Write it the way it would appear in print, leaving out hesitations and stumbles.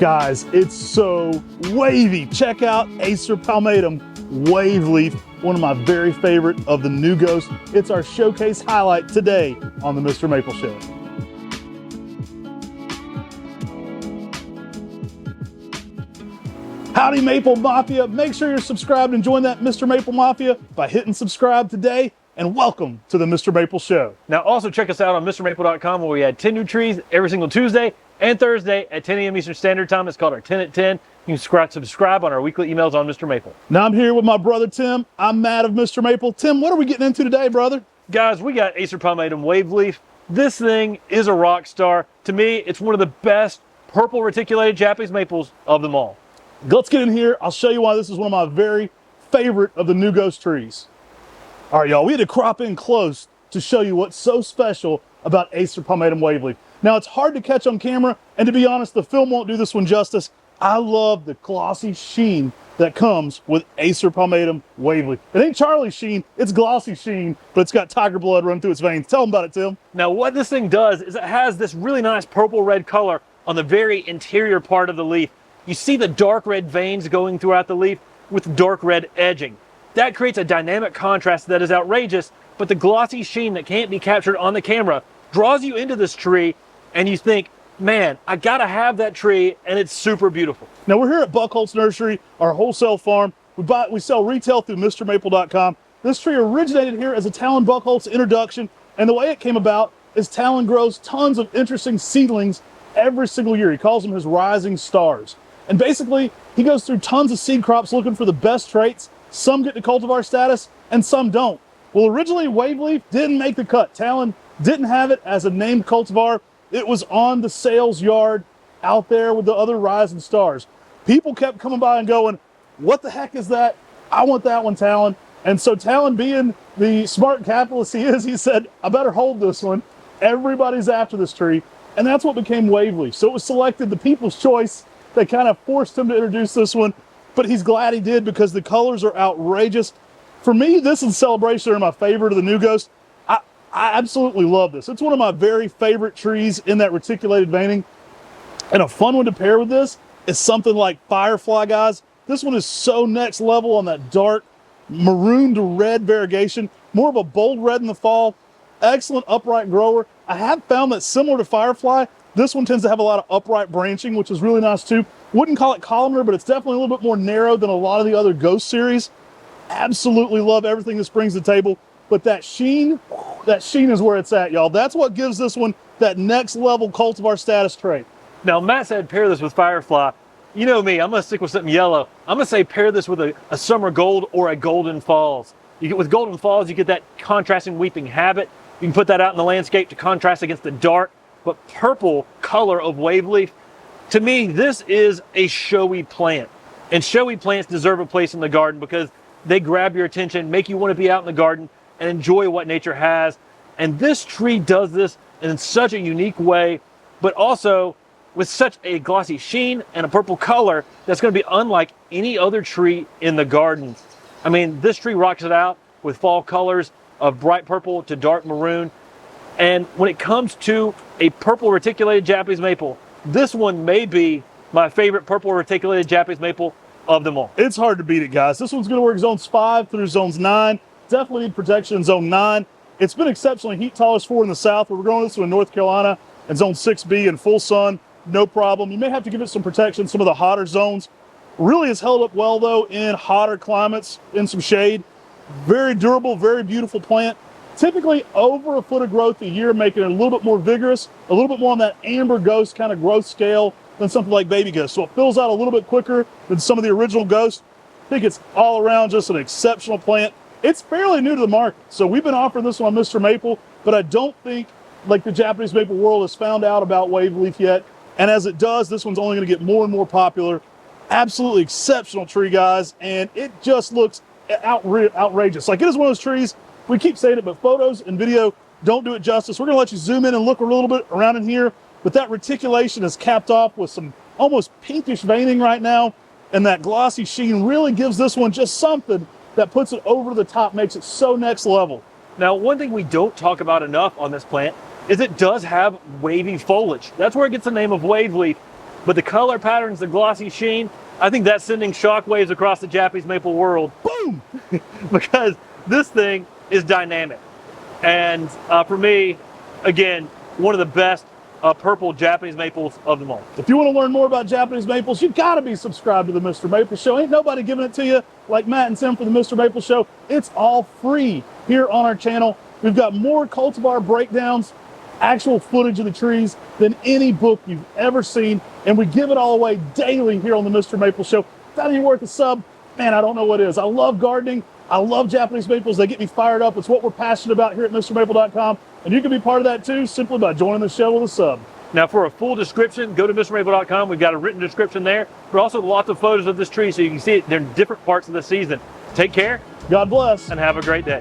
Guys, it's so wavy. Check out Acer palmatum Waveleaf, one of my very favorite of the new ghosts. It's our showcase highlight today on the MrMaple Show. Howdy Maple Mafia, make sure you're subscribed and join that MrMaple Mafia by hitting subscribe today, and welcome to the MrMaple Show. Now also check us out on MrMaple.com, where we add 10 new trees every single Tuesday and Thursday at 10 a.m. Eastern Standard Time. It's called our 10 at 10. You can subscribe on our weekly emails on Mr. Maple. Now I'm here with my brother Tim. I'm Matt of Mr. Maple. Tim, what are we getting into today, brother? Guys, we got Acer palmatum Waveleaf. This thing is a rock star. To me, it's one of the best purple reticulated Japanese maples of them all. Let's get in here. I'll show you why this is one of my very favorite of the new ghost trees. All right, y'all, we had to crop in close to show you what's so special about Acer palmatum Waveleaf. Now, it's hard to catch on camera, and to be honest, the film won't do this one justice. I love the glossy sheen that comes with Acer palmatum Waveleaf. It ain't Charlie Sheen, it's glossy sheen, but it's got tiger blood running through its veins. Tell them about it, Tim. Now, what this thing does is it has this really nice purple-red color on the very interior part of the leaf. You see the dark red veins going throughout the leaf with dark red edging. That creates a dynamic contrast that is outrageous, but the glossy sheen that can't be captured on the camera draws you into this tree, and you think, man, I gotta have that tree, and it's super beautiful. Now we're here at Buchholz Nursery, our wholesale farm. We sell retail through MrMaple.com. This tree originated here as a Talon Buchholz introduction, and the way it came about is Talon grows tons of interesting seedlings every single year. He calls them his rising stars. And basically, he goes through tons of seed crops looking for the best traits. Some get to cultivar status, and some don't. Well, originally, Waveleaf didn't make the cut. Talon didn't have it as a named cultivar. It was on the sales yard out there with the other rising stars. People kept coming by and going, what the heck is that? I want that one, Talon. And so Talon, being the smart capitalist he is, he said, I better hold this one. Everybody's after this tree. And that's what became Waveleaf. So it was selected the people's choice. They kind of forced him to introduce this one, but he's glad he did because the colors are outrageous. For me, this and Celebration are my favorite of the new ghost. I absolutely love this. It's one of my very favorite trees in that reticulated veining. And a fun one to pair with this is something like Firefly, guys. This one is so next level on that dark maroon to red variegation. More of a bold red in the fall. Excellent upright grower. I have found that similar to Firefly, this one tends to have a lot of upright branching, which is really nice too. Wouldn't call it columnar, but it's definitely a little bit more narrow than a lot of the other ghost series. Absolutely love everything this brings to the table. But that sheen is where it's at, y'all. That's what gives this one that next level cultivar status trait. Now, Matt said pair this with Firefly. You know me, I'm gonna stick with something yellow. I'm gonna say pair this with a Summer Gold or a Golden Falls. With Golden Falls, you get that contrasting weeping habit. You can put that out in the landscape to contrast against the dark but purple color of Waveleaf. To me, this is a showy plant. And showy plants deserve a place in the garden because they grab your attention, make you want to be out in the garden and enjoy what nature has. And this tree does this in such a unique way, but also with such a glossy sheen and a purple color that's going to be unlike any other tree in the garden. I mean, this tree rocks it out with fall colors of bright purple to dark maroon. And when it comes to a purple reticulated Japanese maple, this one may be my favorite purple reticulated Japanese maple of them all. It's hard to beat it, guys. This one's going to work zones 5 through zones 9. Definitely need protection in zone 9. It's been exceptionally heat tolerant for in the south. We're growing this one in North Carolina in zone 6B in full sun, no problem. You may have to give it some protection in some of the hotter zones. Really has held up well though in hotter climates, in some shade. Very durable, very beautiful plant. Typically over a foot of growth a year, making it a little bit more vigorous, a little bit more on that amber ghost kind of growth scale than something like baby ghost. So it fills out a little bit quicker than some of the original ghosts. I think it's all around just an exceptional plant. It's fairly new to the market. So we've been offering this one on Mr. Maple, but I don't think like the Japanese maple world has found out about Waveleaf yet. And as it does, this one's only going to get more and more popular. Absolutely exceptional tree, guys. And it just looks outrageous. Like, it is one of those trees, we keep saying it, but photos and video don't do it justice. We're going to let you zoom in and look a little bit around in here. But that reticulation is capped off with some almost pinkish veining right now. And that glossy sheen really gives this one just something that puts it over the top, makes it so next level. Now, one thing we don't talk about enough on this plant is it does have wavy foliage. That's where it gets the name of Waveleaf. but the color patterns, the glossy sheen, I think that's sending shockwaves across the Japanese maple world. Boom! Because this thing is dynamic. And for me, again, one of the best purple Japanese maples of them all. If you want to learn more about Japanese maples, you got to be subscribed to the Mr. Maple Show. Ain't nobody giving it to you like Matt and Tim for the Mr. Maple Show. It's all free here on our channel. We've got more cultivar breakdowns, actual footage of the trees than any book you've ever seen, and we give it all away daily here on the Mr. Maple Show. If that ain't worth a sub, man, I don't know what is. I love gardening. I love Japanese maples. They get me fired up. It's what we're passionate about here at MrMaple.com, and you can be part of that too simply by joining the show with a sub. Now, for a full description, go to MrMaple.com. We've got a written description there, but also lots of photos of this tree so you can see it. They're in different parts of the season. Take care. God bless. And have a great day.